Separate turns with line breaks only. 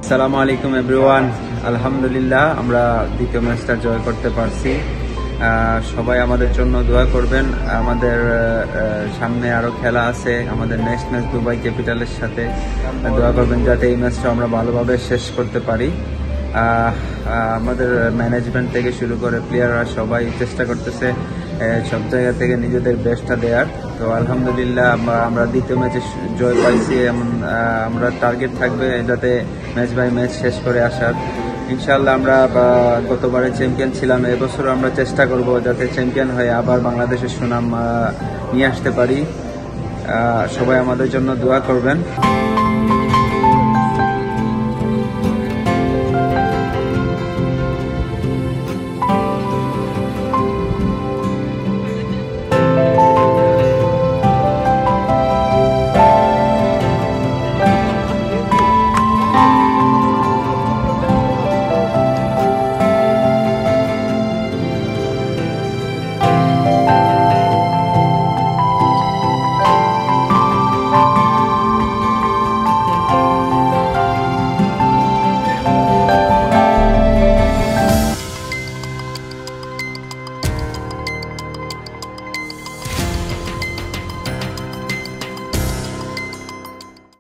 আসসালামু আলাইকুম এভরিওয়ান। আলহামদুলিল্লাহ আমরা দ্বিতীয় ম্যাচটা জয় করতে পারছি। সবাই আমাদের জন্য দোয়া করবেন। আমাদের সামনে আরো খেলা আছে, আমাদের নেক্সট ম্যাচ দুবাই ক্যাপিটালের সাথে। দোয়া করবেন যাতে এই ম্যাচটা আমরা ভালোভাবে শেষ করতে পারি। আমাদের ম্যানেজমেন্ট থেকে শুরু করে প্লেয়াররা সবাই চেষ্টা করতেছে সব জায়গা থেকে নিজেদের বেস্টটা দেওয়ার। তো আলহামদুলিল্লাহ আমরা দ্বিতীয় ম্যাচে জয় পাইছি। এমন আমরা টার্গেট থাকবে যাতে ম্যাচ বাই ম্যাচ শেষ করে আসার। ইনশাআল্লাহ আমরা গতবারে চ্যাম্পিয়ন ছিলাম, এবছরও আমরা চেষ্টা করব যাতে চ্যাম্পিয়ন হয়ে আবার বাংলাদেশের সুনাম নিয়ে আসতে পারি। সবাই আমাদের জন্য দোয়া করবেন।